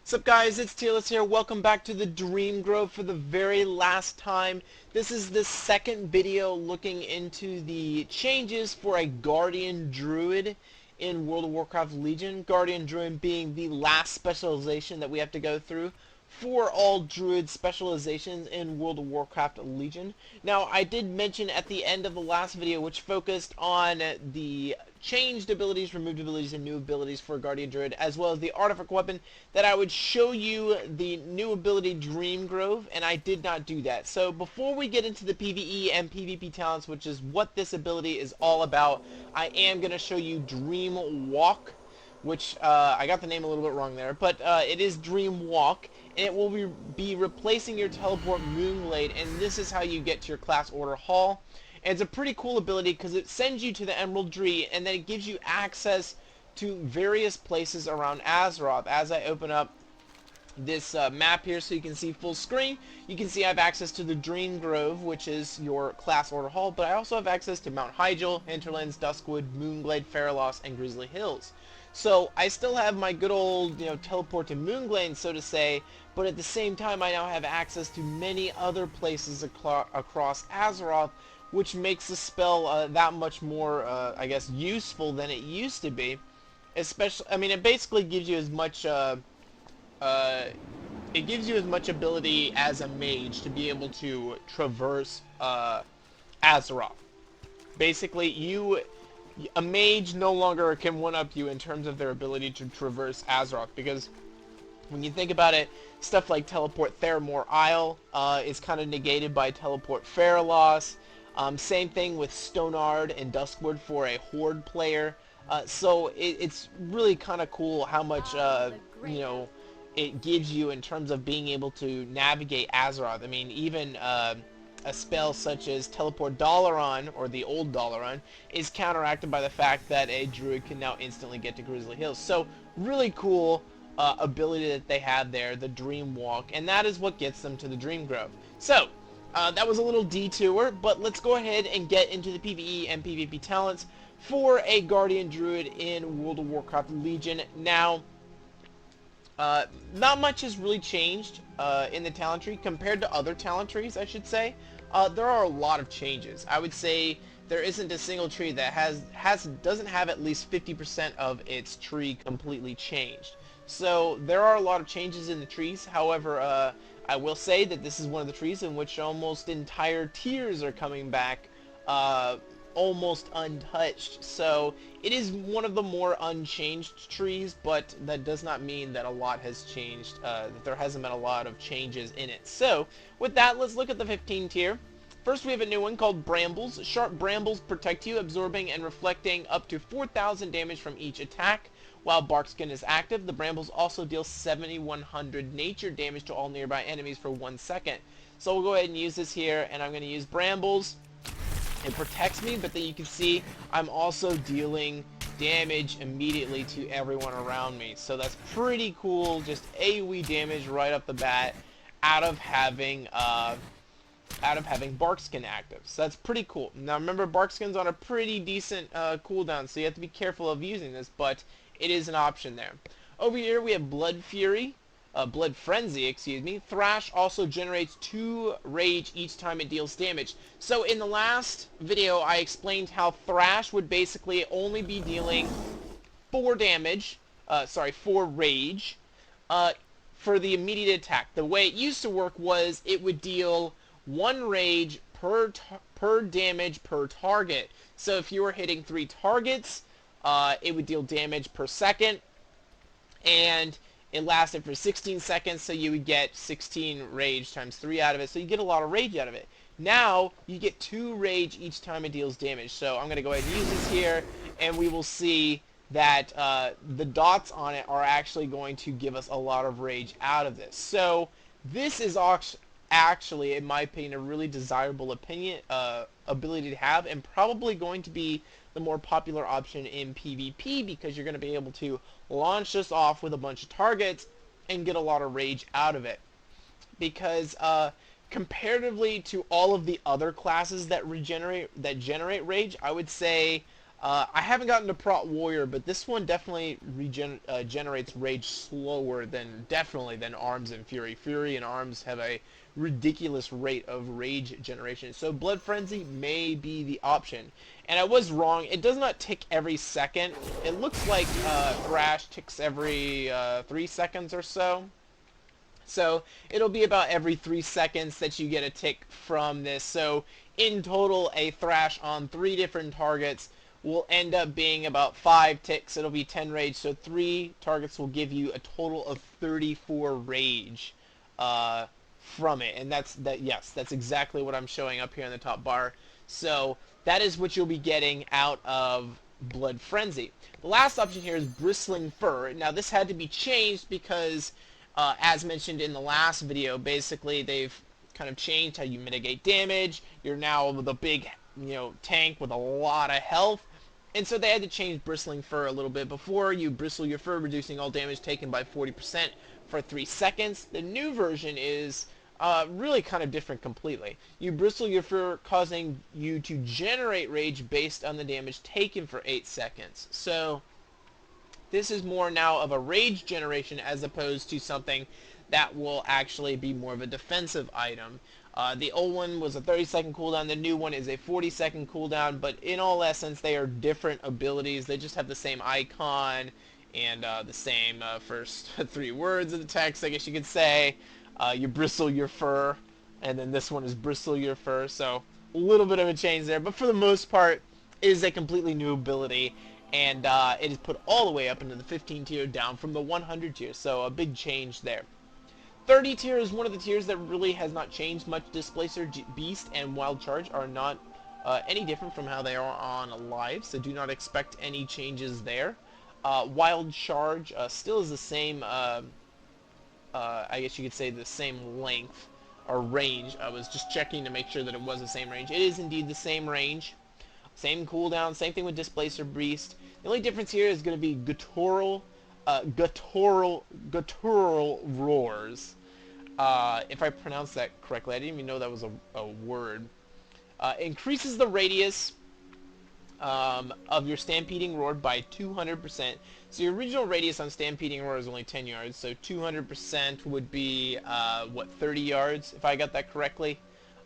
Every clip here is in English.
What's up guys, it's Tearless here. Welcome back to the Dream Grove for the very last time. This is the second video looking into the changes for a Guardian Druid in World of Warcraft Legion. Guardian Druid being the last specialization that we have to go through for all Druid specializations in World of Warcraft Legion. Now, I did mention at the end of the last video, which focused on the changed abilities, removed abilities, and new abilities for Guardian Druid, as well as the artifact weapon, that I would show you the new ability Dream Grove, and I did not do that. So before we get into the PvE and PvP talents, which is what this ability is all about, I am going to show you Dream Walk, which I got the name a little bit wrong there, but it is Dream Walk, and it will be replacing your teleport Moonblade, and this is how you get to your class order hall. And it's a pretty cool ability because it sends you to the Emerald Tree, and then it gives you access to various places around Azeroth. As I open up this map here so you can see full screen, you can see I have access to the Dream Grove, which is your class order hall, but I also have access to Mount Hyjal, Hinterlands, Duskwood, Moonglade, Faralos, and Grizzly Hills. So I still have my good old, teleport to Moonglade, so to say, but at the same time I now have access to many other places across Azeroth, which makes the spell that much more, I guess, useful than it used to be. Especially, I mean, it basically gives you as much, it gives you as much ability as a mage to be able to traverse Azeroth. Basically, a mage no longer can one-up you in terms of their ability to traverse Azeroth, because when you think about it, stuff like teleport Theramore Isle is kind of negated by teleport Faralos. Same thing with Stonard and Duskwood for a Horde player. So it's really kind of cool how much, it gives you in terms of being able to navigate Azeroth. I mean, even a spell such as Teleport Dalaran, or the old Dalaran, is counteracted by the fact that a Druid can now instantly get to Grizzly Hills. So, really cool ability that they have there, the Dream Walk, and that is what gets them to the Dream Grove. So, that was a little detour, but let's go ahead and get into the PvE and PvP talents for a Guardian Druid in World of Warcraft Legion. Now, not much has really changed in the talent tree compared to other talent trees, I should say. There are a lot of changes. I would say there isn't a single tree that doesn't have at least 50% of its tree completely changed. So there are a lot of changes in the trees. However, I will say that this is one of the trees in which almost entire tiers are coming back almost untouched. So it is one of the more unchanged trees, but that does not mean that a lot has changed, that there hasn't been a lot of changes in it. So with that, let's look at the 15 tier. First, we have a new one called Brambles. Sharp Brambles protect you, absorbing and reflecting up to 4,000 damage from each attack. While Barkskin is active, the Brambles also deal 7,100 nature damage to all nearby enemies for 1 second. So we'll go ahead and use this here, and I'm going to use Brambles. It protects me, but then you can see I'm also dealing damage immediately to everyone around me. So that's pretty cool, just AoE damage right off the bat out of having Barkskin active. So that's pretty cool. Now remember, Barkskin's on a pretty decent cooldown, so you have to be careful of using this, but it is an option there. Over here we have Blood Frenzy, excuse me. Thrash also generates 2 rage each time it deals damage. So in the last video I explained how Thrash would basically only be dealing 4 damage, 4 rage, for the immediate attack. The way it used to work was it would deal 1 rage per damage per target. So if you were hitting 3 targets, it would deal damage per second, and it lasted for 16 seconds, so you would get 16 rage times 3 out of it, so you get a lot of rage out of it. Now, you get 2 rage each time it deals damage, so I'm going to go ahead and use this here, and we will see that the dots on it are actually going to give us a lot of rage out of this. So, this is actually, in my opinion, a really desirable ability to have, and probably going to be the more popular option in PvP, because you're going to be able to launch this off with a bunch of targets and get a lot of rage out of it. Because comparatively to all of the other classes that generate rage, I would say I haven't gotten to Prot Warrior, but this one definitely generates rage slower definitely than Arms and Fury. Fury and Arms have a ridiculous rate of rage generation, so Blood Frenzy may be the option. And I was wrong, it does not tick every second. It looks like Thrash ticks every 3 seconds or so. So it'll be about every 3 seconds that you get a tick from this. So in total, a Thrash on 3 different targets will end up being about 5 ticks. It'll be 10 rage, so 3 targets will give you a total of 34 rage from it. And yes, that's exactly what I'm showing up here in the top bar. So that is what you'll be getting out of Blood Frenzy. The last option here is Bristling Fur. Now this had to be changed because as mentioned in the last video, basically they've kind of changed how you mitigate damage. You're now the big, tank with a lot of health. And so they had to change Bristling Fur a little bit. Before, you bristle your fur, reducing all damage taken by 40% for 3 seconds. The new version is really kind of different completely. You bristle your fur, causing you to generate rage based on the damage taken for 8 seconds. So this is more now of a rage generation as opposed to something that will actually be more of a defensive item. The old one was a 30-second cooldown, the new one is a 40-second cooldown, but in all essence they are different abilities. They just have the same icon and the same first 3 words of the text, I guess you could say. You bristle your fur, and then this one is bristle your fur, so a little bit of a change there, but for the most part it is a completely new ability. And it is put all the way up into the 15 tier, down from the 100 tier, so a big change there. 30 tier is one of the tiers that really has not changed much. Displacer, Beast, and Wild Charge are not any different from how they are on Alive, so do not expect any changes there. Wild Charge still is the same, I guess you could say the same length or range. I was just checking to make sure that it was the same range. It is indeed the same range. Same cooldown, same thing with Displacer Beast. The only difference here is going to be guttural roars. If I pronounced that correctly, I didn't even know that was a word. Increases the radius of your Stampeding Roar by 200%. So your original radius on Stampeding Roar is only 10 yards, so 200% would be, 30 yards, if I got that correctly.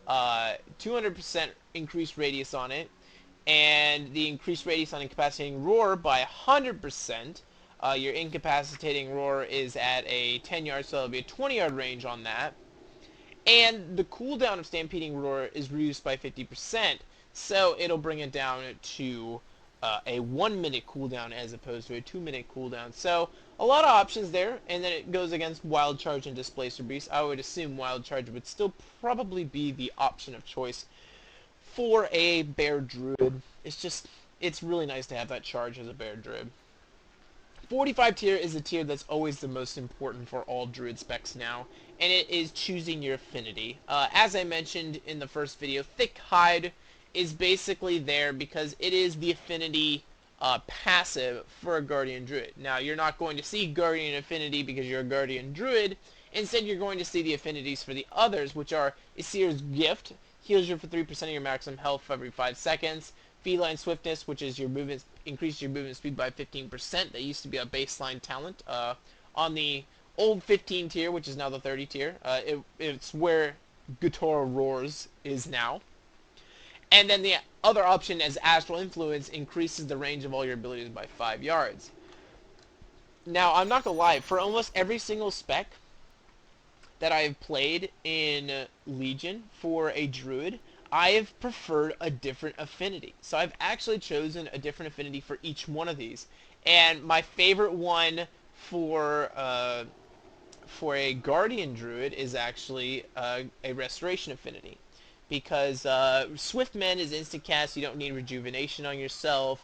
200% increased radius on it. And the increased radius on Incapacitating Roar by 100%. Your Incapacitating Roar is at a 10 yard, so it'll be a 20 yard range on that. And the cooldown of Stampeding Roar is reduced by 50%, so it'll bring it down to a 1 minute cooldown as opposed to a 2 minute cooldown. So a lot of options there, and then it goes against Wild Charge and Displacer Beast. I would assume Wild Charge would still probably be the option of choice for a Bear Druid. It's really nice to have that charge as a Bear Druid. 45 tier is a tier that's always the most important for all Druid specs now, and it is choosing your affinity. As I mentioned in the first video, Thick Hide is basically there because it is the affinity passive for a Guardian Druid. Now, you're not going to see Guardian affinity because you're a Guardian Druid. Instead, you're going to see the affinities for the others, which are Isir's Gift, heals you for 3% of your maximum health every 5 seconds. Feline Swiftness, which is your movement, increases your movement speed by 15%. That used to be a baseline talent on the old 15 tier, which is now the 30 tier. It's where Guttural Roars is now. And then the other option as Astral Influence increases the range of all your abilities by 5 yards. Now, I'm not gonna lie, for almost every single spec that I've played in Legion for a Druid, I have preferred a different affinity. So I've actually chosen a different affinity for each one of these. And my favorite one for a Guardian Druid is actually a Restoration affinity. Because Swift Men is instant cast, you don't need Rejuvenation on yourself.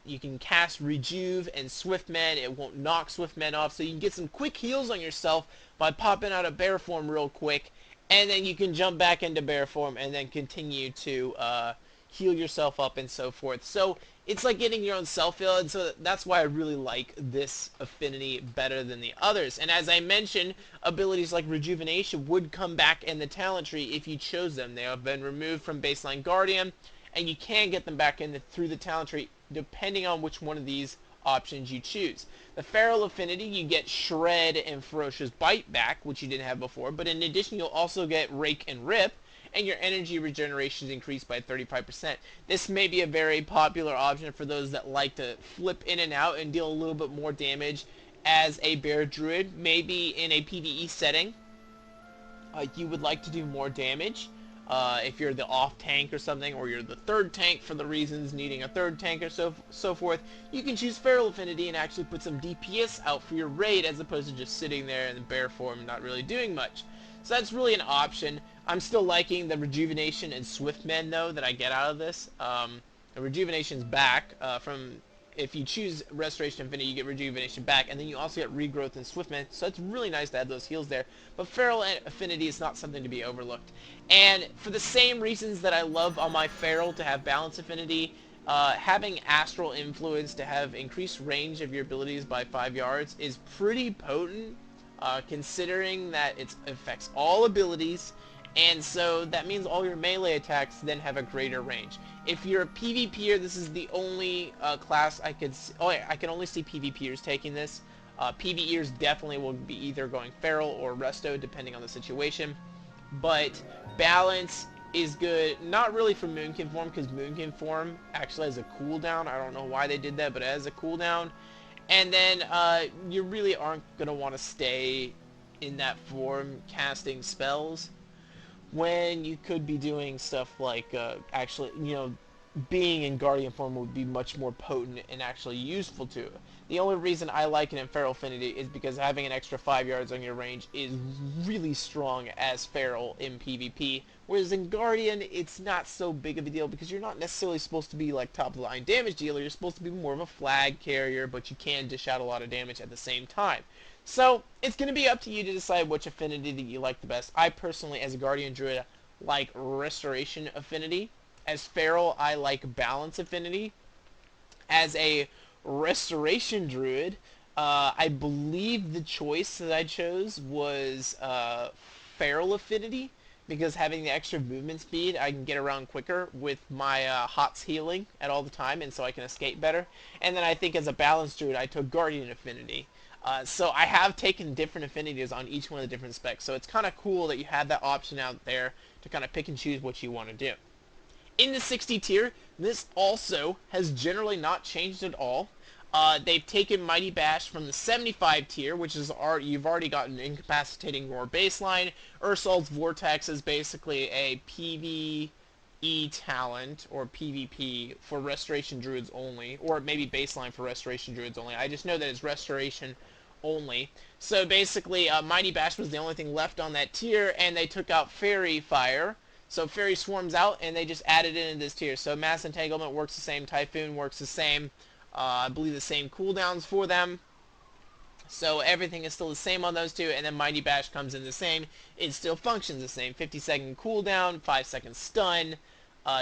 You can cast Rejuve and Swift Men, it won't knock Swift Men off, so you can get some quick heals on yourself by popping out of bear form real quick, and then you can jump back into bear form and then continue to heal yourself up and so forth. So it's like getting your own self-heal, and so that's why I really like this affinity better than the others. And as I mentioned, abilities like Rejuvenation would come back in the talent tree if you chose them. They have been removed from baseline Guardian, and you can get them back in through the talent tree depending on which one of these options you choose. The Feral Affinity, you get Shred and Ferocious Bite back, which you didn't have before, but in addition you'll also get Rake and Rip, and your energy regeneration is increased by 35%. This may be a very popular option for those that like to flip in and out and deal a little bit more damage as a bear druid. Maybe in a PvE setting, you would like to do more damage. If you're the off tank or something, or you're the third tank for the reasons needing a third tank or so forth, you can choose Feral Affinity and actually put some DPS out for your raid as opposed to just sitting there in the bear form not really doing much. So that's really an option. I'm still liking the Rejuvenation and Swift Mend though that I get out of this. The Rejuvenation's back from, if you choose Restoration Infinity, you get Rejuvenation back, and then you also get Regrowth and Swift Mend, so it's really nice to have those heals there. But Feral Affinity is not something to be overlooked. And for the same reasons that I love on my Feral to have Balance Affinity, having Astral Influence to have increased range of your abilities by 5 yards is pretty potent, considering that it affects all abilities, and so that means all your melee attacks then have a greater range. If you're a PvPer, this is the only class I could see. Oh yeah, I can only see PvPers taking this. PvEers definitely will be either going Feral or Resto, depending on the situation. But Balance is good, not really for Moonkin form, because Moonkin form actually has a cooldown. I don't know why they did that, but it has a cooldown. And then you really aren't going to want to stay in that form casting spells when you could be doing stuff like actually, you know, being in Guardian form would be much more potent and actually useful to it. The only reason I like it in Feral Affinity is because having an extra 5 yards on your range is really strong as Feral in PvP, whereas in Guardian it's not so big of a deal because you're not necessarily supposed to be like top of the line damage dealer. You're supposed to be more of a flag carrier, but you can dish out a lot of damage at the same time. So it's going to be up to you to decide which affinity that you like the best. I personally, as a Guardian Druid, like Restoration Affinity. As Feral, I like Balance Affinity. As a Restoration Druid, I believe the choice that I chose was Feral Affinity, because having the extra movement speed, I can get around quicker with my Hots healing at all the time, and so I can escape better. And then I think as a Balance Druid, I took Guardian Affinity. So I have taken different affinities on each one of the different specs, so it's kind of cool that you have that option out there to kind of pick and choose what you want to do. In the 60 tier, this also has generally not changed at all. They've taken Mighty Bash from the 75 tier, which is you've already gotten Incapacitating Roar baseline. Ursol's Vortex is basically a PvE talent, or PvP, for Restoration Druids only, or maybe baseline for Restoration Druids only. I just know that it's Restoration only. So basically, Mighty Bash was the only thing left on that tier, and they took out Fairy Fire. So Fairy Swarms out, and they just added it in this tier. So Mass Entanglement works the same, Typhoon works the same, I believe the same cooldowns for them. So everything is still the same on those two, and then Mighty Bash comes in the same. It still functions the same. 50-second cooldown, 5-second stun,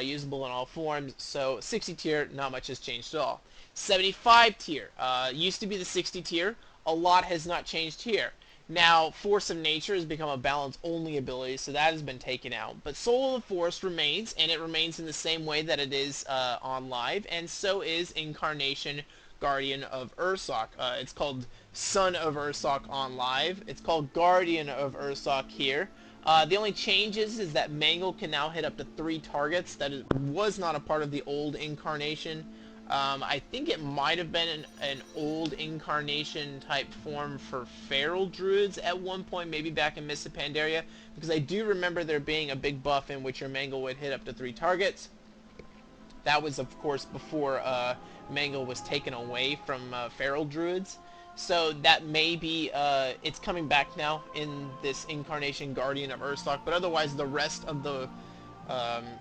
usable in all forms. So 60 tier, not much has changed at all. 75 tier, used to be the 60 tier. A lot has not changed here. Now, Force of Nature has become a balance-only ability, so that has been taken out. But Soul of the Forest remains, and it remains in the same way that it is on live, and so is Incarnation Guardian of Ursoc. It's called Son of Ursoc on live. It's called Guardian of Ursoc here. The only change is that Mangle can now hit up to 3 targets. That was not a part of the old Incarnation. I think it might have been an old Incarnation type form for Feral Druids at one point, maybe back in Mists of Pandaria, because I do remember there being a big buff in which your Mangle would hit up to 3 targets. That was, of course, before Mangle was taken away from Feral Druids. So that may be, it's coming back now in this Incarnation Guardian of Ursoc, but otherwise the rest of the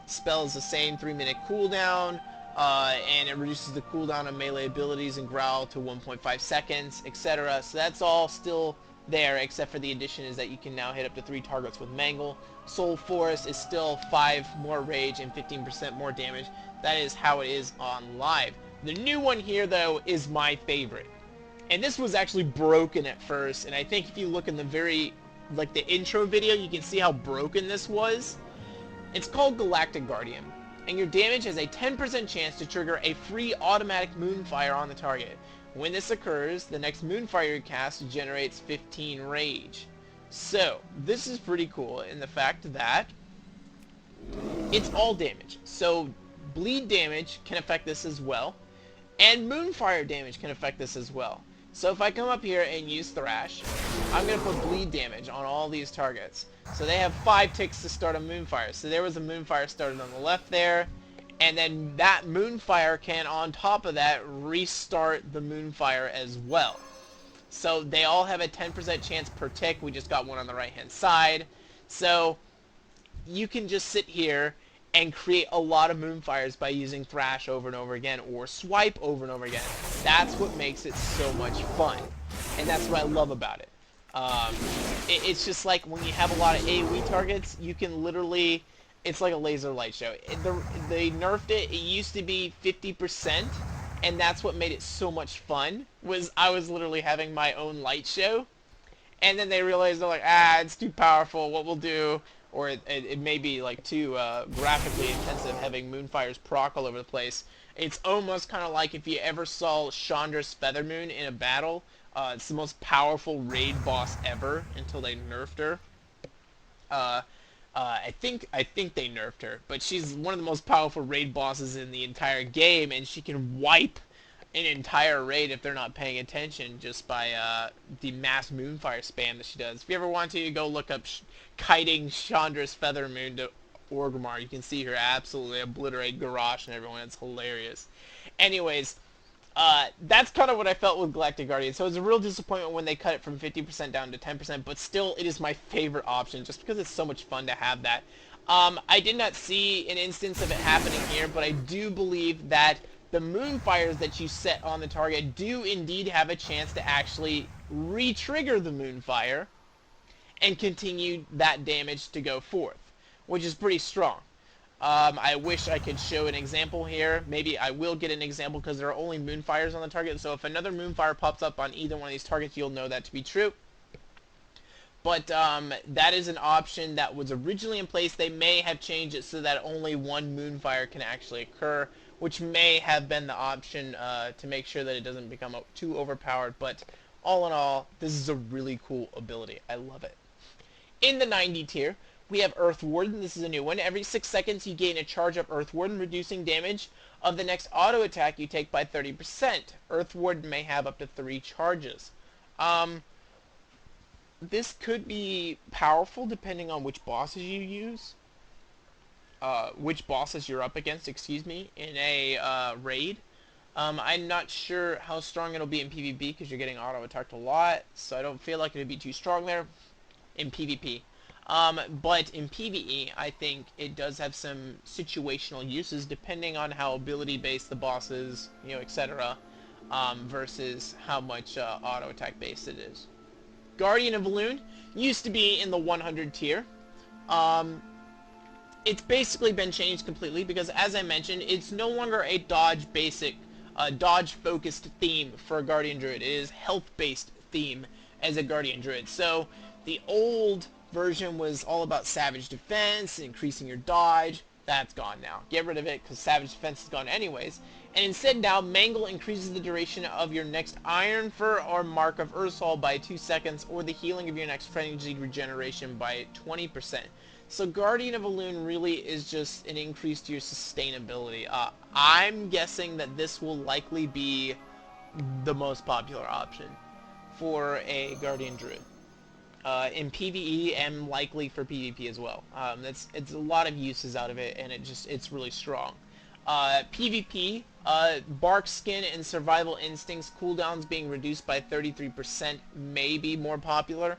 spell is the same, 3-minute cooldown. And it reduces the cooldown of melee abilities and Growl to 1.5 seconds, etc. So that's all still there, except for the addition is that you can now hit up to 3 targets with Mangle. Soul Forest is still 5 more rage and 15% more damage. That is how it is on live. The new one here, though, is my favorite. And this was actually broken at first, and I think if you look in the the intro video, you can see how broken this was. It's called Galactic Guardian. and your damage has a 10% chance to trigger a free automatic Moonfire on the target. When this occurs, the next Moonfire you cast generates 15 rage. So, this is pretty cool in the fact that it's all damage. So, bleed damage can affect this as well, and Moonfire damage can affect this as well. So if I come up here and use Thrash, I'm going to put bleed damage on all these targets. So they have 5 ticks to start a Moonfire. So there was a Moonfire started on the left there, and then that Moonfire can, on top of that, restart the Moonfire as well. So they all have a 10% chance per tick. We just got one on the right-hand side. So you can just sit here and create a lot of Moonfires by using Thrash over and over again, or Swipe over and over again. That's what makes it so much fun, and that's what I love about it. It's just like when you have a lot of AoE targets, you can literally, it's like a laser light show. They nerfed it. It used to be 50%, and that's what made it so much fun, was I was literally having my own light show, and then they realized, they're like, it's too powerful, what we'll do, or it may be like too graphically intensive, having Moonfires proc all over the place. It's almost kind of like if you ever saw Chandra's Feathermoon in a battle. It's the most powerful raid boss ever until they nerfed her. I think they nerfed her, but she's one of the most powerful raid bosses in the entire game, and she can wipe an entire raid if they're not paying attention, just by the mass Moonfire spam that she does. If you ever want to, go look up kiting Chandra's Feathermoon to Orgrimmar. You can see her absolutely obliterate Garrosh and everyone. It's hilarious. Anyways, that's kind of what I felt with Galactic Guardian. So it was a real disappointment when they cut it from 50% down to 10%, but still, it is my favorite option, just because it's so much fun to have that. I did not see an instance of it happening here, but I do believe that the Moonfires that you set on the target do indeed have a chance to actually re-trigger the Moonfire and continue that damage to go forth, which is pretty strong. I wish I could show an example here. Maybe I will get an example, because there are only Moonfires on the target, so if another Moonfire pops up on either one of these targets, you'll know that to be true. But that is an option that was originally in place. They may have changed it so that only one Moonfire can actually occur, which may have been the option to make sure that it doesn't become too overpowered. But all in all, this is a really cool ability. I love it. In the 90 tier, we have Earth Warden. This is a new one. Every 6 seconds, you gain a charge of Earth Warden, reducing damage of the next auto attack you take by 30%. Earth Warden may have up to 3 charges. This could be powerful depending on which bosses you use. Which bosses you're up against, excuse me, in a raid. I'm not sure how strong it'll be in PvP, because you're getting auto-attacked a lot, so I don't feel like it'd be too strong there in PvP. But in PvE, I think it does have some situational uses, depending on how ability-based the boss is, you know, etc., versus how much auto-attack based it is. Guardian of Valune used to be in the 100 tier. It's basically been changed completely, because, as I mentioned, it's no longer a dodge-focused theme for a Guardian Druid. It is health-based theme as a Guardian Druid. So the old version was all about Savage Defense, increasing your dodge. That's gone now. Get rid of it, because Savage Defense is gone anyways. And instead now, Mangle increases the duration of your next Iron Fur or Mark of Ursol by 2 seconds, or the healing of your next Frenzied Regeneration by 20%. So Guardian of Valune really is just an increase to your sustainability. I'm guessing that this will likely be the most popular option for a Guardian Druid. In PvE and likely for PvP as well. It's a lot of uses out of it, and it's really strong. PvP, Bark Skin and Survival Instincts cooldowns being reduced by 33% may be more popular.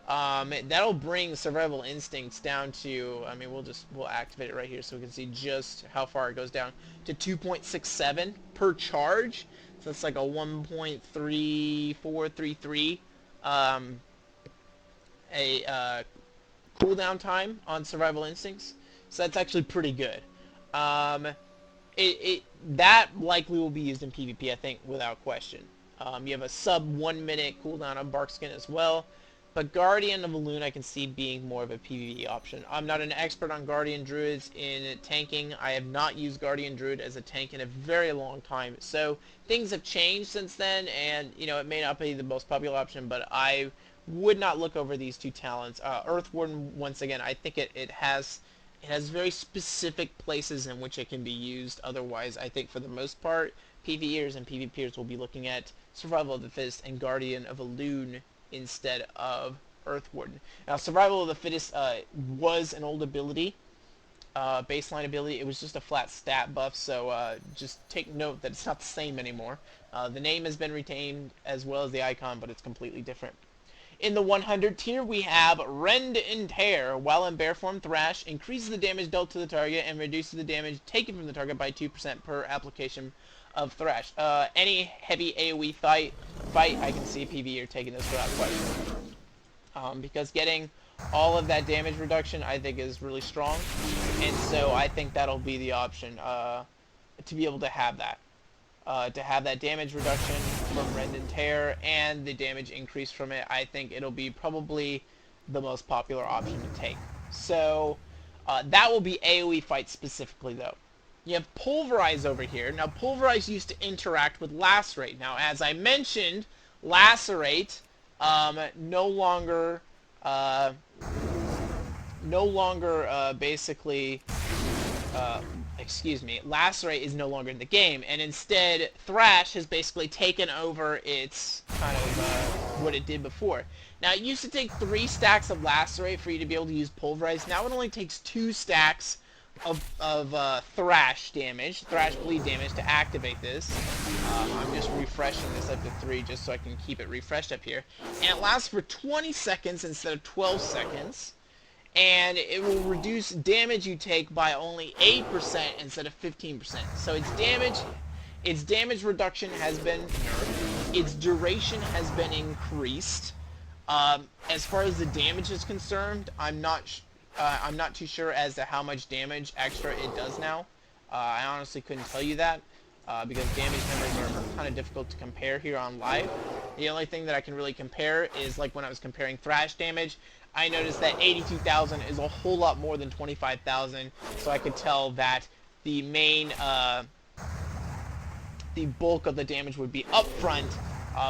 That'll bring Survival Instincts down to, I mean, we'll activate it right here so we can see just how far it goes down, to 2.67 per charge. So it's like a 1.3433 cooldown time on Survival Instincts. So that's actually pretty good. That likely will be used in PvP, I think, without question. You have a sub 1 minute cooldown on Barkskin as well. But Guardian of Elune I can see being more of a PvE option. I'm not an expert on Guardian Druids in tanking. I have not used Guardian Druid as a tank in a very long time. So things have changed since then, and you know, it may not be the most popular option, but I would not look over these two talents. Earth Warden, once again, I think it has very specific places in which it can be used. Otherwise, I think for the most part, PvEers and PvPers will be looking at Survival of the Fittest and Guardian of Elune instead of Earth Warden. Now, Survival of the Fittest was an old ability, baseline ability. It was just a flat stat buff, so just take note that it's not the same anymore. The name has been retained as well as the icon, but it's completely different. In the 100 tier, we have Rend and Tear. While in bear form, Thrash increases the damage dealt to the target and reduces the damage taken from the target by 2% per application of Thrash. Any heavy AoE fight, I can see PvE are taking this without question. Because getting all of that damage reduction, I think, is really strong. And so I think that'll be the option, to be able to have that. To have that damage reduction from Rend and Tear and the damage increase from it, I think it'll be probably the most popular option to take. So that will be AoE fights specifically, though. You have Pulverize over here. Now, Pulverize used to interact with Lacerate. Now, as I mentioned, Lacerate no longer basically Lacerate is no longer in the game, and instead Thrash has basically taken over its kind of what it did before. Now, it used to take 3 stacks of Lacerate for you to be able to use Pulverize. Now it only takes 2 stacks of Thrash damage, Thrash bleed damage to activate this. I'm just refreshing this up to 3 just so I can keep it refreshed up here. And it lasts for 20 seconds instead of 12 seconds. And it will reduce damage you take by only 8% instead of 15%. So its damage reduction has been nerfed. Its duration has been increased. As far as the damage is concerned, I'm not too sure as to how much damage extra it does now. I honestly couldn't tell you that because damage numbers are kind of difficult to compare here on live. The only thing that I can really compare is like when I was comparing Thrash damage. I noticed that 82,000 is a whole lot more than 25,000, so I could tell that the main, the bulk of the damage would be up front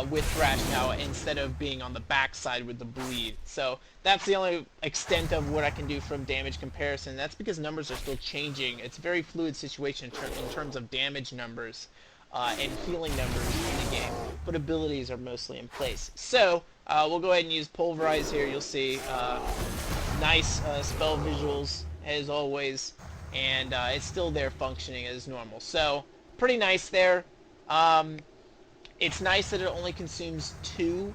with Thrash now instead of being on the backside with the bleed. So that's the only extent of what I can do from damage comparison. That's because numbers are still changing. It's a very fluid situation in terms of damage numbers and healing numbers in the game, but abilities are mostly in place. So we'll go ahead and use Pulverize here. You'll see nice spell visuals as always, and it's still there functioning as normal. So pretty nice there. It's nice that it only consumes 2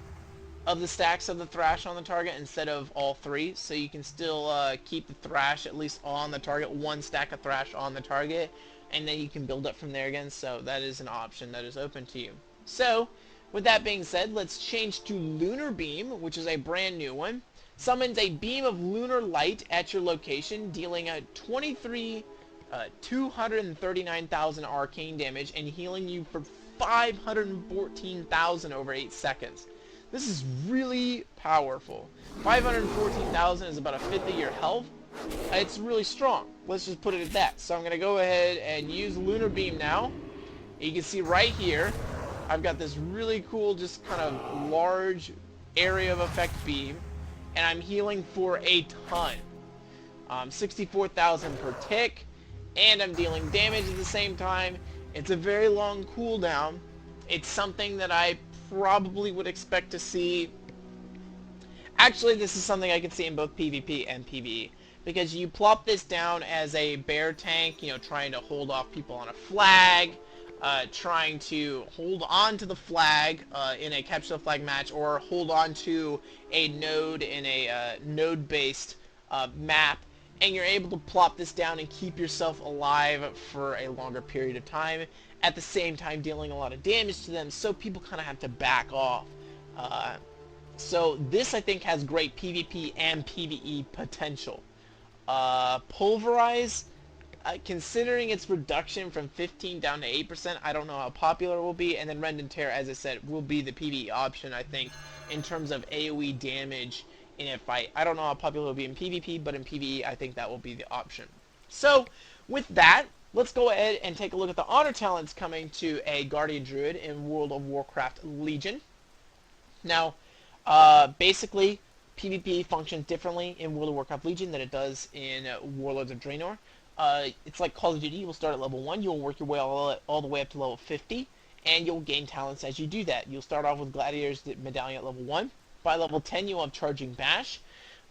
of the stacks of the Thrash on the target instead of all 3, so you can still keep the Thrash at least on the target, 1 stack of Thrash on the target, and then you can build up from there again. So that is an option that is open to you. So with that being said, let's change to Lunar Beam, which is a brand new one. Summons a beam of lunar light at your location, dealing a 239,000 arcane damage and healing you for 514,000 over 8 seconds. This is really powerful. 514,000 is about a fifth of your health. It's really strong. Let's just put it at that. So I'm going to go ahead and use Lunar Beam now. You can see right here, I've got this really cool, just kind of large area of effect beam, and I'm healing for a ton. 64,000 per tick, and I'm dealing damage at the same time. It's a very long cooldown. It's something that I probably would expect to see. Actually, this is something I can see in both PvP and PvE, because you plop this down as a bear tank, you know, trying to hold off people on a flag, trying to hold on to the flag in a capture the flag match, or hold on to a node in a node-based map, and you're able to plop this down and keep yourself alive for a longer period of time, at the same time dealing a lot of damage to them, so people kind of have to back off. So this, I think, has great PvP and PvE potential. Pulverize, considering its reduction from 15 down to 8%, I don't know how popular it will be. And then Rend and Tear, as I said, will be the PvE option, I think, in terms of AoE damage in a fight. I don't know how popular it will be in PvP, but in PvE, I think that will be the option. So, with that, let's go ahead and take a look at the honor talents coming to a Guardian Druid in World of Warcraft Legion. Now, basically, PvP functions differently in World of Warcraft Legion than it does in Warlords of Draenor. It's like Call of Duty. You will start at level 1, you'll work your way all the way up to level 50, and you'll gain talents as you do that. You'll start off with Gladiator's Medallion at level 1. By level 10, you'll have Charging Bash.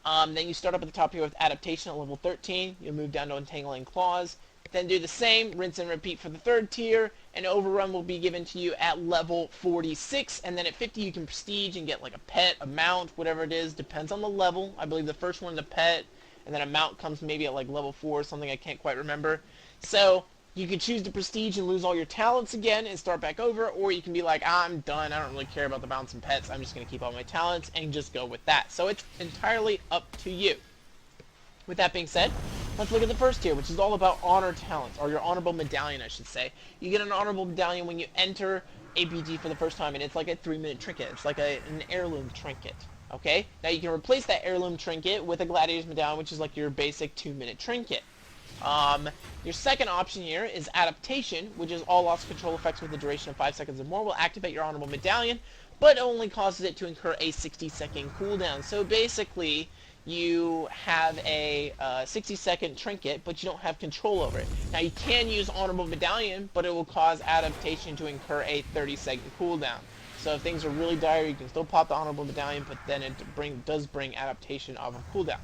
Then you start up at the top here with Adaptation at level 13. You'll move down to Entangling Claws. Then do the same, rinse and repeat for the third tier, and Overrun will be given to you at level 46, and then at 50 you can prestige and get like a pet, a mount, whatever it is, depends on the level. I believe the first one's a pet, and then a mount comes maybe at like level 4 or something, I can't quite remember. So, you can choose to prestige and lose all your talents again and start back over, or you can be like, I'm done, I don't really care about the mounts and pets, I'm just going to keep all my talents and just go with that. So it's entirely up to you. With that being said, let's look at the first tier, which is all about honor talents, or your honorable medallion, I should say. You get an honorable medallion when you enter APG for the first time, and it's like a 3-minute trinket. It's like an heirloom trinket, okay? Now you can replace that heirloom trinket with a gladiator's medallion, which is like your basic 2-minute trinket. Your second option here is adaptation, which is all loss control effects with a duration of 5 seconds or more will activate your honorable medallion, but only causes it to incur a 60-second cooldown. So basically, you have a 60-second trinket, but you don't have control over it. Now you can use Honorable Medallion, but it will cause adaptation to incur a 30-second cooldown. So if things are really dire, you can still pop the Honorable Medallion, but then it does bring adaptation of a cooldown.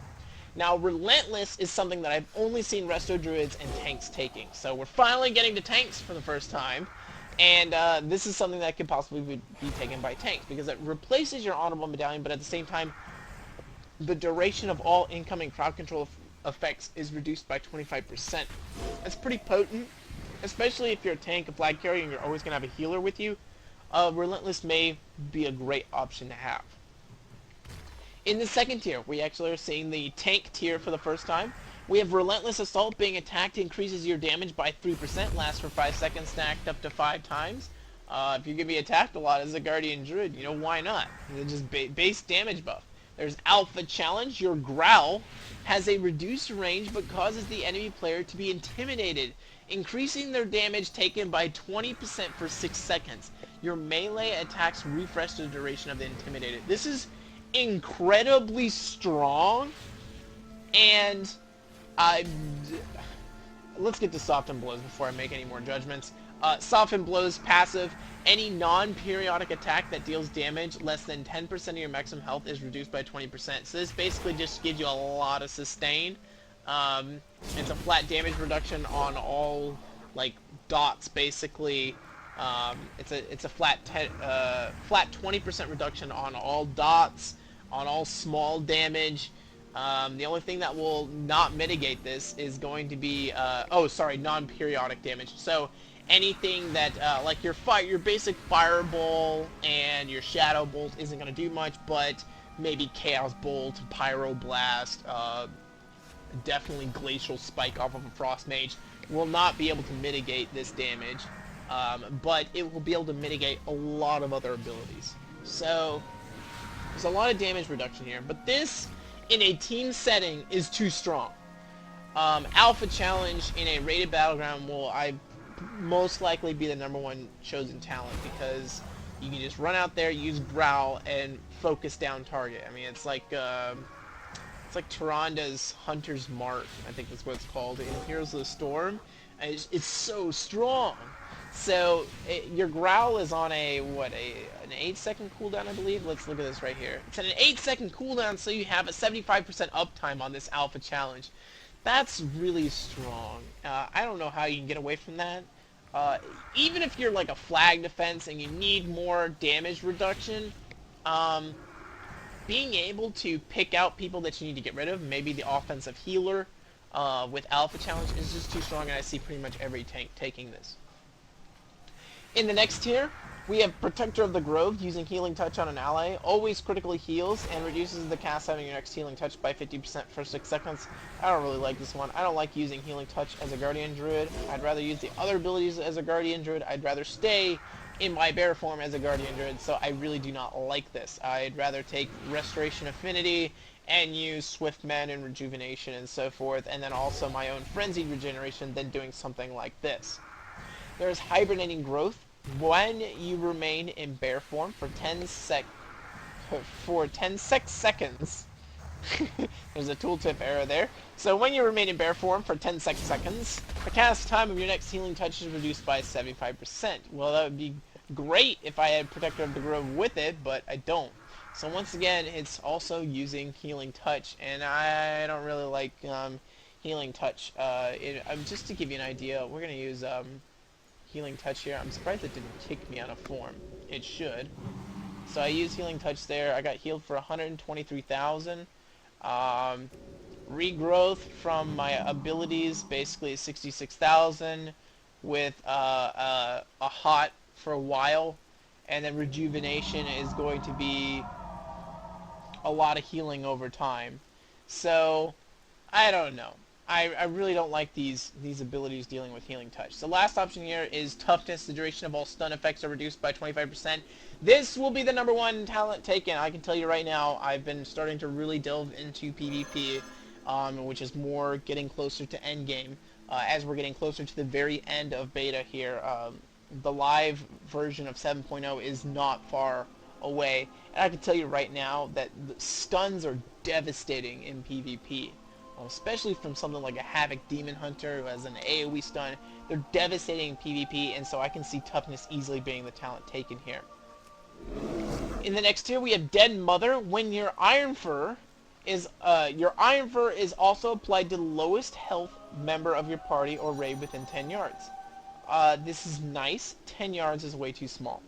Now Relentless is something that I've only seen Resto Druids and tanks taking. So we're finally getting to tanks for the first time. And this is something that could possibly be taken by tanks, because it replaces your Honorable Medallion, but at the same time, the duration of all incoming crowd control effects is reduced by 25%. That's pretty potent, especially if you're a tank, a flag carrier, and you're always going to have a healer with you. Relentless may be a great option to have. In the second tier, we actually are seeing the tank tier for the first time. We have Relentless Assault. Being attacked increases your damage by 3%, lasts for 5 seconds, stacked up to 5 times. If you're going to be attacked a lot as a Guardian Druid, you know, why not? It's just base damage buff. There's Alpha Challenge. Your Growl has a reduced range but causes the enemy player to be intimidated, increasing their damage taken by 20% for 6 seconds. Your melee attacks refresh the duration of the intimidated. This is incredibly strong, and let's get to Soften Blows before I make any more judgments. Soften Blows passive. Any non-periodic attack that deals damage less than 10% of your maximum health is reduced by 20%. So this basically just gives you a lot of sustain. It's a flat damage reduction on all like dots basically. It's a flat 20% reduction on all dots, on all small damage. The only thing that will not mitigate this is going to be non-periodic damage. So anything that like your basic Fireball and your Shadow Bolt isn't going to do much, but maybe Chaos Bolt, Pyro Blast, definitely Glacial Spike off of a Frost Mage will not be able to mitigate this damage, but it will be able to mitigate a lot of other abilities. So there's a lot of damage reduction here, but this in a team setting is too strong. Alpha Challenge in a rated battleground will most likely be the #1 chosen talent, because you can just run out there, use Growl, and focus down target. I mean, it's like Tyranda's Hunter's Mark, I think that's what it's called, in Heroes of the Storm. And it's so strong. So your Growl is on an 8-second cooldown, I believe. Let's look at this right here. It's at an 8-second cooldown, so you have a 75% uptime on this Alpha Challenge. That's really strong. I don't know how you can get away from that. Even if you're like a flag defense and you need more damage reduction, being able to pick out people that you need to get rid of, maybe the offensive healer with Alpha Challenge, is just too strong, and I see pretty much every tank taking this. In the next tier, We have Protector of the Grove, using Healing Touch on an ally. Always critically heals and reduces the cast having your next Healing Touch by 50% for 6 seconds. I don't really like this one. I don't like using Healing Touch as a Guardian Druid. I'd rather use the other abilities as a Guardian Druid. I'd rather stay in my bear form as a Guardian Druid, so I really do not like this. I'd rather take Restoration Affinity and use Swift Mend and Rejuvenation and so forth, and then also my own Frenzied Regeneration than doing something like this. There's Hibernating Growth. When you remain in bear form for 10 seconds, there's a tooltip error there. So when you remain in bear form for 10 seconds, the cast time of your next healing touch is reduced by 75%. Well, that would be great if I had Protector of the Grove with it, but I don't. So once again, it's also using Healing Touch, and I don't really like Healing Touch. Just to give you an idea, we're going to use Healing Touch here. I'm surprised it didn't kick me out of form. It should. So I used Healing Touch there. I got healed for 123,000. Regrowth from my abilities basically 66,000 with a hot for a while, and then Rejuvenation is going to be a lot of healing over time. So I don't know. I really don't like these abilities dealing with Healing Touch. The last option here is Toughness. The duration of all stun effects are reduced by 25%. This will be the #1 talent taken. I can tell you right now, I've been starting to really delve into PvP, which is more getting closer to endgame. As we're getting closer to the very end of beta here, the live version of 7.0 is not far away. And I can tell you right now that the stuns are devastating in PvP. Especially from something like a Havoc Demon Hunter who has an AoE stun. They're devastating in PvP, and so I can see Toughness easily being the talent taken here. In the next tier, we have Dead Mother. When your Iron Fur is also applied to the lowest health member of your party or raid within 10 yards. This is nice. 10 yards is way too small.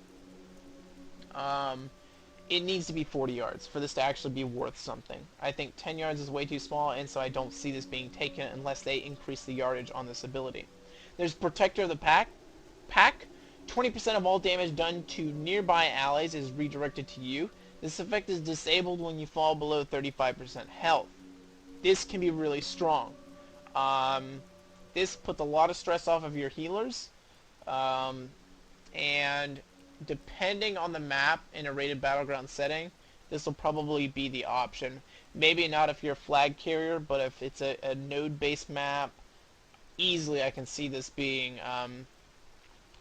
It needs to be 40 yards for this to actually be worth something. I think 10 yards is way too small, and so I don't see this being taken unless they increase the yardage on this ability. There's Protector of the Pack. 20% of all damage done to nearby allies is redirected to you. This effect is disabled when you fall below 35% health. This can be really strong. This puts a lot of stress off of your healers, and depending on the map in a rated battleground setting, this will probably be the option. Maybe not if you're a flag carrier, but if it's a node-based map, easily I can see this being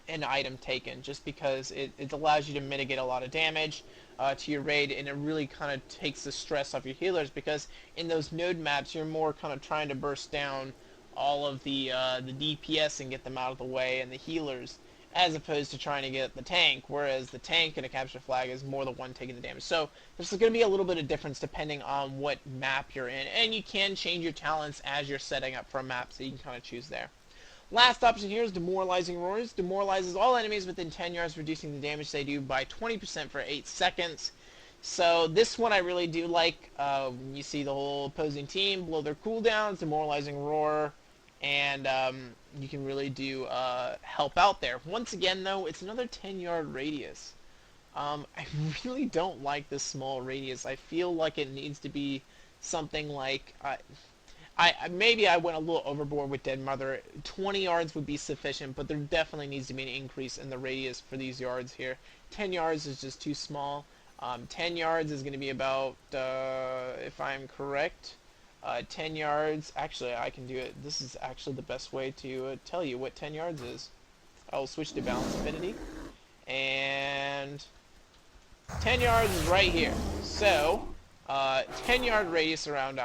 an item taken, just because it allows you to mitigate a lot of damage to your raid, and it really kind of takes the stress off your healers, because in those node maps you're more kind of trying to burst down all of the DPS and get them out of the way, and the healers, as opposed to trying to get the tank, whereas the tank in a capture flag is more the one taking the damage. So there's going to be a little bit of difference depending on what map you're in, and you can change your talents as you're setting up for a map, so you can kind of choose there. Last option here is Demoralizing Roars. Demoralizes all enemies within 10 yards, reducing the damage they do by 20% for 8 seconds. So this one I really do like. You see the whole opposing team blow their cooldowns, Demoralizing Roar, and you can really do help out there. Once again, though, it's another 10-yard radius. I really don't like this small radius. I feel like it needs to be something like... maybe I went a little overboard with Dead Mother. 20 yards would be sufficient, but there definitely needs to be an increase in the radius for these yards here. 10 yards is just too small. 10 yards is going to be about, if I'm correct... 10 yards, actually I can do it. This is actually the best way to tell you what 10 yards is. I'll switch to Balance Affinity, and 10 yards is right here. So, 10 yard radius around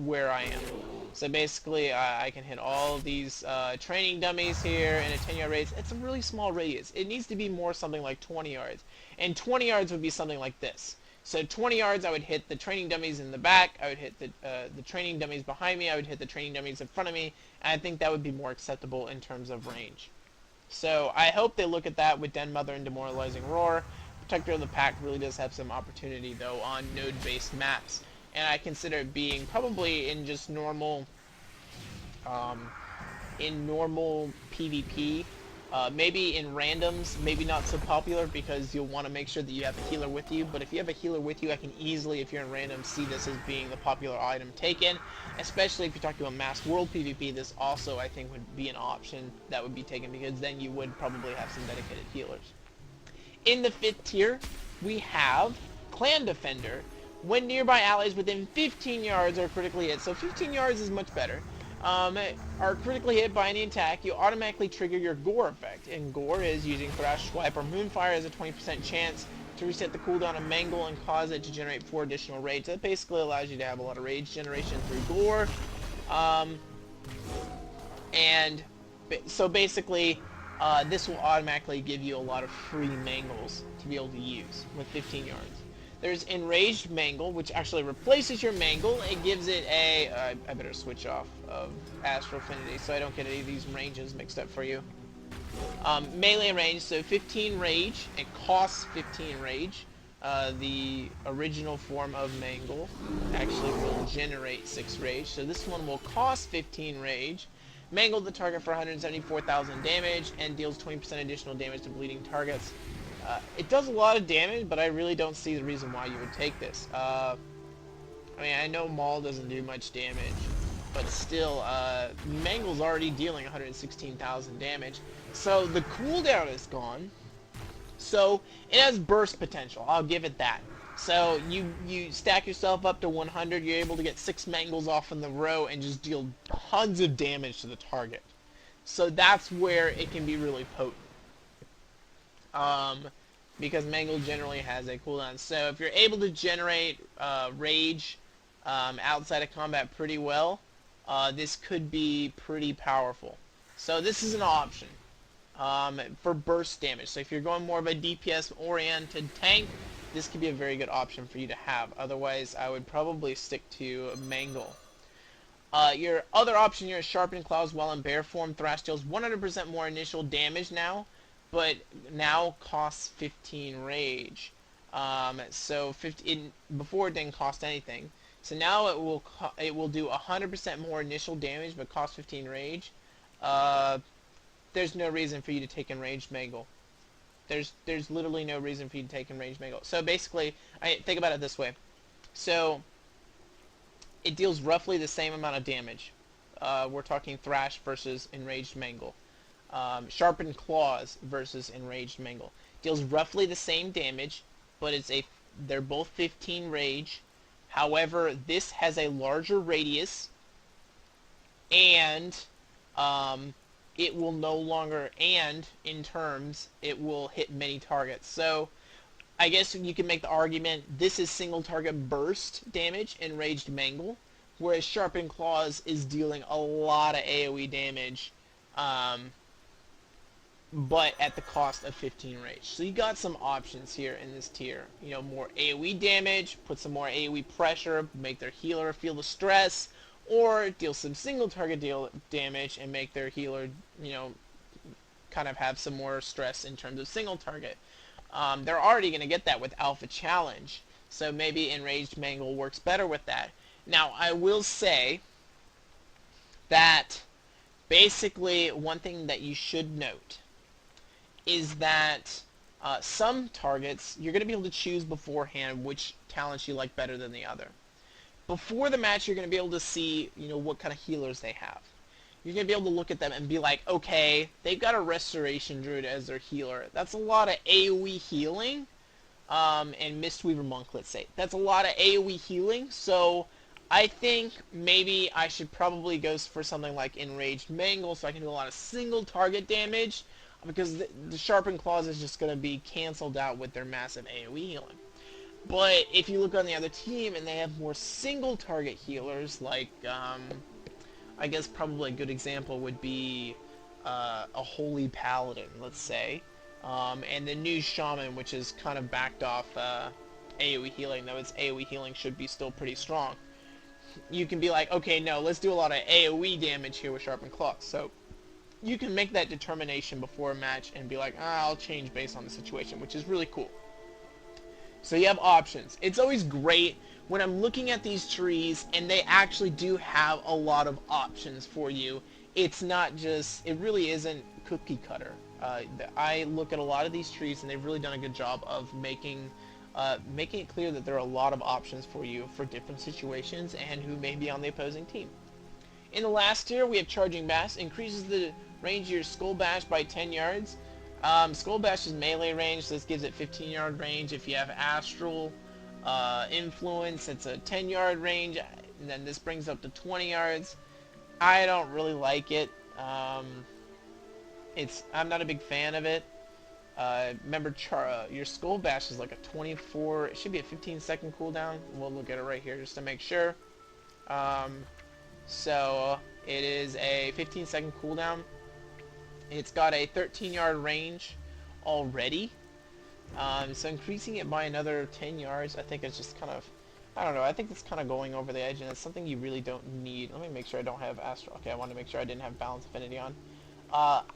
where I am. So basically I can hit all of these training dummies here in a 10 yard radius. It's a really small radius. It needs to be more something like 20 yards. And 20 yards would be something like this. So 20 yards, I would hit the training dummies in the back, I would hit the training dummies behind me, I would hit the training dummies in front of me, and I think that would be more acceptable in terms of range. So I hope they look at that with Den Mother and Demoralizing Roar. Protector of the Pack really does have some opportunity, though, on node-based maps, and I consider it being probably in just normal PvP, Maybe in randoms, maybe not so popular because you'll want to make sure that you have a healer with you, but if you have a healer with you, I can easily, if you're in random, see this as being the popular item taken, especially if you're talking about mass world PvP. This also, I think, would be an option that would be taken because then you would probably have some dedicated healers. In the 5th tier, we have Clan Defender. When nearby allies within 15 yards are critically hit, so 15 yards is much better, are critically hit by any attack, you automatically trigger your Gore effect. And Gore is using Thrash, Swipe, or Moonfire as a 20% chance to reset the cooldown of Mangle and cause it to generate 4 additional rage. That basically allows you to have a lot of rage generation through Gore. And so basically, this will automatically give you a lot of free Mangles to be able to use with 15 yards. There's Enraged Mangle, which actually replaces your Mangle. It gives it a... I better switch off of Astral Affinity so I don't get any of these ranges mixed up for you. Melee range, so 15 rage. It costs 15 rage. The original form of Mangle actually will generate 6 rage, so this one will cost 15 rage. Mangle the target for 174,000 damage and deals 20% additional damage to bleeding targets. It does a lot of damage, but I really don't see the reason why you would take this. I mean, I know Maul doesn't do much damage, but still, Mangle's already dealing 116,000 damage. So the cooldown is gone. So it has burst potential, I'll give it that. So you stack yourself up to 100, you're able to get 6 Mangles off in the row and just deal tons of damage to the target. So that's where it can be really potent. Because Mangle generally has a cooldown. So if you're able to generate rage outside of combat pretty well, this could be pretty powerful. So this is an option for burst damage. So if you're going more of a DPS-oriented tank, this could be a very good option for you to have. Otherwise, I would probably stick to Mangle. Your other option here is Sharpened Claws while in bear form. Thrash deals 100% more initial damage now, but now costs 15 rage. So 15, before it didn't cost anything. So now it will do 100% more initial damage, but cost 15 rage. There's no reason for you to take Enraged Mangle. There's literally no reason for you to take Enraged Mangle. So basically, think about it this way. So it deals roughly the same amount of damage. We're talking Thrash versus Enraged Mangle. Sharpened Claws versus Enraged Mangle. Deals roughly the same damage, but they're both 15 rage. However, this has a larger radius, and it will no longer, and in terms, it will hit many targets. So I guess you can make the argument this is single target burst damage, Enraged Mangle, whereas Sharpened Claws is dealing a lot of AoE damage, but at the cost of 15 rage. So you got some options here in this tier. You know, more AoE damage, put some more AoE pressure, make their healer feel the stress, or deal some single target damage and make their healer, you know, kind of have some more stress in terms of single target. They're already going to get that with Alpha Challenge, so maybe Enraged Mangle works better with that. Now, I will say that basically one thing that you should note is that some targets, you're going to be able to choose beforehand which talents you like better than the other. Before the match, you're going to be able to see, you know, what kind of healers they have. You're going to be able to look at them and be like, okay, they've got a Restoration Druid as their healer. That's a lot of AoE healing, and Mistweaver Monk, let's say. That's a lot of AoE healing, so I think maybe I should probably go for something like Enraged Mangle so I can do a lot of single target damage, because the Sharpened Claws is just going to be cancelled out with their massive AoE healing. But if you look on the other team and they have more single target healers, like, I guess probably a good example would be a Holy Paladin, let's say, and the new Shaman, which is kind of backed off AoE healing, though its AoE healing should be still pretty strong. You can be like, okay, no, let's do a lot of AoE damage here with Sharpened Claws. So you can make that determination before a match and be like, I'll change based on the situation, which is really cool. So you have options. It's always great when I'm looking at these trees and they actually do have a lot of options for you. It's not just, it really isn't cookie cutter. I look at a lot of these trees, and they've really done a good job of making it clear that there are a lot of options for you for different situations and who may be on the opposing team. In the last tier, we have Charging Bash. Increases the range of your Skull Bash by 10 yards. Skull Bash is melee range, so this gives it 15-yard range. If you have Astral Influence, it's a 10-yard range, and then this brings up to 20 yards. I don't really like it. I'm not a big fan of it. Remember, your Skull Bash is like a 24, it should be a 15-second cooldown. We'll look at it right here just to make sure. So it is a 15-second cooldown. It's got a 13-yard range already. So increasing it by another 10 yards, I think it's just kind of, I don't know, I think it's kind of going over the edge, and it's something you really don't need. Let me make sure I don't have Astral. Okay, I wanted to make sure I didn't have Balance Affinity on.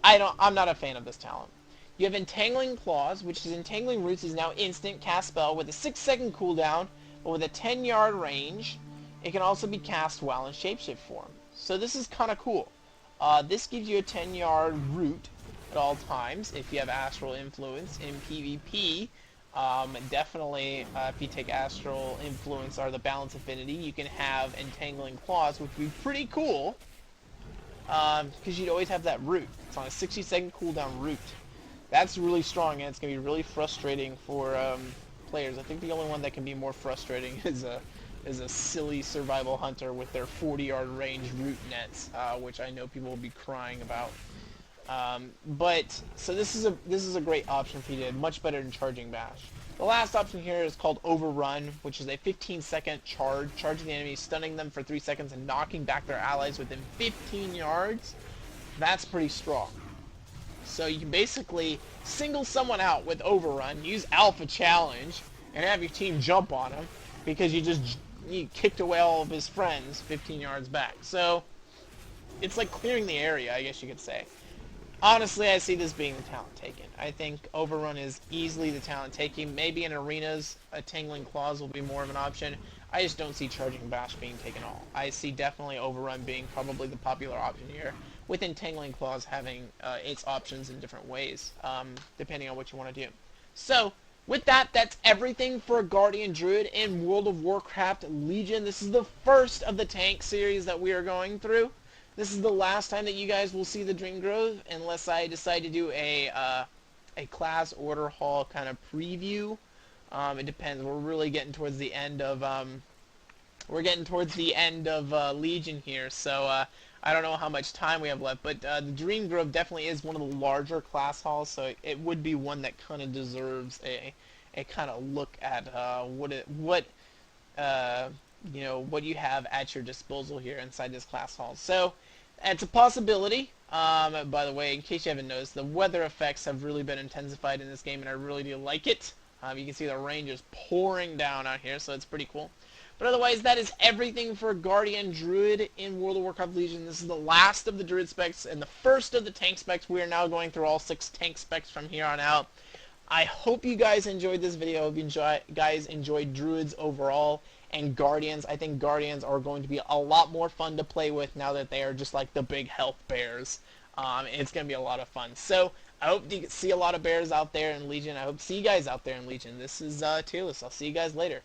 I'm not a fan of this talent. You have Entangling Claws, which is Entangling Roots is now instant cast spell with a 6-second cooldown, but with a 10-yard range. It can also be cast while in shapeshift form. So this is kind of cool. This gives you a 10-yard root at all times if you have Astral Influence in PvP. Definitely, if you take Astral Influence or the Balance Affinity, you can have Entangling Claws, which would be pretty cool. Because you'd always have that root. It's on a 60-second cooldown root. That's really strong, and it's going to be really frustrating for players. I think the only one that can be more frustrating is a silly survival hunter with their 40-yard range root nets, which I know people will be crying about. So this is a great option for you to much better than Charging Bash. The last option here is called Overrun, which is a 15-second charge, charging the enemy, stunning them for 3 seconds, and knocking back their allies within 15 yards. That's pretty strong. So you can basically single someone out with Overrun, use Alpha Challenge, and have your team jump on him because you kicked away all of his friends 15 yards back. So it's like clearing the area, I guess you could say. Honestly, I see this being the talent taken. I think Overrun is easily the talent taken. Maybe in arenas, Entangling Claws will be more of an option. I just don't see Charging Bash being taken all. I see definitely Overrun being probably the popular option here, with Entangling Claws having its options in different ways, depending on what you want to do. So, with that, that's everything for Guardian Druid in World of Warcraft Legion. This is the first of the tank series that we are going through. This is the last time that you guys will see the Dream Grove, unless I decide to do a class order hall kind of preview. It depends. We're really getting towards the end of Legion here, so I don't know how much time we have left. But the Dream Grove definitely is one of the larger class halls, so it would be one that kind of deserves a kind of look at what you have at your disposal here inside this class hall. So it's a possibility. By the way, in case you haven't noticed, the weather effects have really been intensified in this game, and I really do like it. You can see the rain just pouring down out here, so it's pretty cool. But otherwise, that is everything for Guardian Druid in World of Warcraft Legion. This is the last of the Druid specs and the first of the tank specs. We are now going through all 6 tank specs from here on out. I hope you guys enjoyed this video. I hope you guys enjoyed Druids overall and Guardians. I think Guardians are going to be a lot more fun to play with now that they are just like the big health bears. It's going to be a lot of fun. So I hope to see a lot of bears out there in Legion. I hope to see you guys out there in Legion. This is Tearless. I'll see you guys later.